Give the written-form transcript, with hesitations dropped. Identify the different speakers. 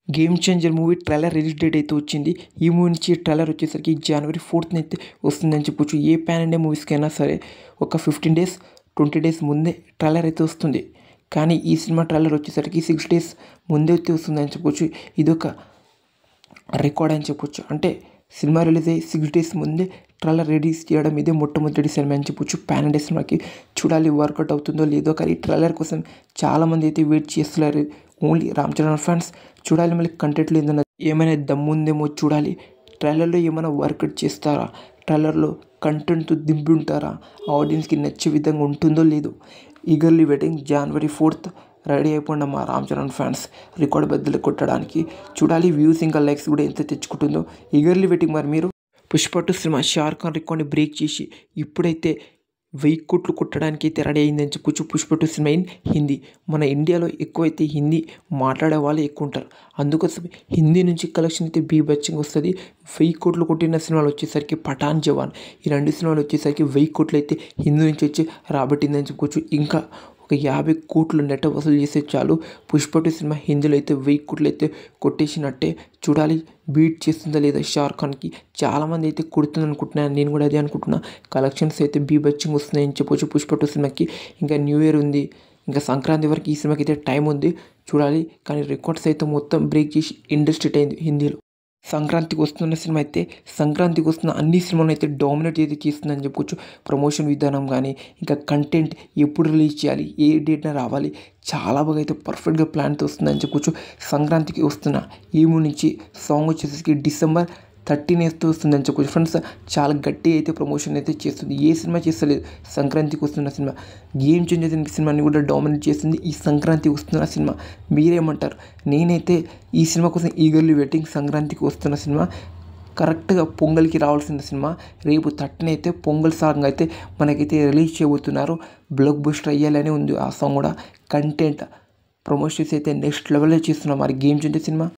Speaker 1: Game changer movie trailer release date అయితే వచ్చింది. ఈ మూవీ నుంచి ట్రైలర్ వచ్చేసరికి January 4th అయితే వస్తుందని చెప్పొచ్చు. ఏ పాన్ ఇండియా మూవీస్కైనా సరే ఒక 15 డేస్ 20 డేస్ ముందే ట్రైలర్ అయితే వస్తుంది. కానీ ఈ సినిమా ట్రైలర్ వచ్చేసరికి 6 డేస్ ముందే అయితే వస్తుందని చెప్పొచ్చు. ఇదొక రికార్డ్ అని చెప్పొచ్చు. అంటే సినిమా రిలీజ్ అయ్యి 6 డేస్ ముందే ట్రైలర్ రిలీజ్ చేయడం ఇదే మొట్టమొదటి సినిమా అని చెప్పొచ్చు. పాన్ ఇండియా సినిమాకి చూడాలి వర్కౌట్ అవుతుందో లేదో. కానీ ట్రైలర్ కోసం చాలామంది అయితే వెయిట్ చేస్తున్నారు. ఓన్లీ రామ్ చరణ్ ఫ్యాన్స్ చూడాలి. మళ్ళీ కంటెంట్లో ఏమైనా దమ్ముందేమో చూడాలి. ట్రైలర్లో ఏమైనా వర్కౌట్ చేస్తారా, ట్రైలర్లో కంటెంట్తో దింపి ఉంటారా, ఆడియన్స్కి నచ్చే విధంగా ఉంటుందో లేదో. Eagerly waiting. January 4th ready అయిపోండి మా రామ్ చరణ్ ఫ్యాన్స్ రికార్డ్ బద్దలు కొట్టడానికి. చూడాలి వ్యూస్ ఇంకా లైక్స్ కూడా ఎంత తెచ్చుకుంటుందో. Eagerly waiting. మరి మీరు పుష్ప 2 సినిమా షారుఖ్ ఖాన్ రికార్డ్ని బ్రేక్ చేసి ఇప్పుడైతే 1000 కోట్లు కొట్టడానికి అయితే రెడీ అయిందని చెప్పొచ్చు. Pushpa 2 cinema in Hindi. మన ఇండియాలో ఎక్కువైతే హిందీ మాట్లాడే వాళ్ళు ఎక్కువ ఉంటారు. అందుకోసం హిందీ నుంచి కలెక్షన్ అయితే బీభత్సంగా వస్తుంది. 1000 కోట్లు కొట్టిన సినిమాలు వచ్చేసరికి పఠాన్, జవాన్ ఈ 2 సినిమాలు వచ్చేసరికి 1000 కోట్లు అయితే హిందీ నుంచి వచ్చి రాబట్టిందని చెప్పుకోవచ్చు. ఇంకా ఒక 50 కోట్లు నెట్ వసూలు చేస్తే చాలు. పుష్ప 2 సినిమా హిందీలో అయితే 1000 కోట్లు అయితే కొట్టేసినట్టే. చూడాలి బీట్ చేస్తుందా లేదా షారుఖ్ ఖాన్కి. చాలామంది అయితే కొడుతుంది అనుకుంటున్నాను. నేను కూడా అదే అనుకుంటున్నా. కలెక్షన్స్ అయితే బీభత్సంగా వస్తున్నాయని చెప్పొచ్చు పుష్ప 2 సినిమాకి. ఇంకా న్యూ ఇయర్ ఉంది, ఇంకా సంక్రాంతి వరకు ఈ సినిమాకి అయితే టైం ఉంది. చూడాలి. కానీ రికార్డ్స్ అయితే మొత్తం బ్రేక్ చేసి ఇండస్ట్రీ అయింది హిందీలో. సంక్రాంతికి వస్తున్న సినిమా అయితే సంక్రాంతికి వస్తున్న అన్ని సినిమాలను అయితే డామినేట్ అయితే చేస్తుందని చెప్పుకోవచ్చు. ప్రమోషన్ విధానం కానీ ఇంకా కంటెంట్ ఎప్పుడు రిలీజ్ చేయాలి, ఏ డేట్న రావాలి, చాలా బాగా అయితే పర్ఫెక్ట్గా ప్లాన్తో వస్తుందని చెప్పుకోవచ్చు. సంక్రాంతికి వస్తున్న ఈ మూవీ నుంచి సాంగ్ వచ్చేసరికి December 13th వస్తుందని చెప్పుకోవచ్చు. ఫ్రెండ్స్ చాలా గట్టి అయితే ప్రమోషన్ అయితే చేస్తుంది. ఏ సినిమా చేస్తలేదు సంక్రాంతికి వస్తున్న సినిమా. గేమ్ చేంజర్ సినిమాని కూడా డామినేట్ చేస్తుంది ఈ సంక్రాంతికి వస్తున్న సినిమా. మీరేమంటారు? నేనైతే ఈ సినిమా కోసం ఈగర్లీ వెయిటింగ్. సంక్రాంతికి వస్తున్న సినిమా కరెక్ట్గా పొంగల్కి రావాల్సిన సినిమా. రేపు 13 అయితే పొంగల్ సాంగ్ అయితే మనకైతే రిలీజ్ చేయబోతున్నారు. బ్లాక్ బస్టర్ అయ్యాలని ఉంది ఆ సాంగ్ కూడా. కంటెంట్ ప్రమోషన్స్ అయితే నెక్స్ట్ లెవెల్లో చేస్తున్నాం మరి గేమ్ చేంజర్ సినిమా.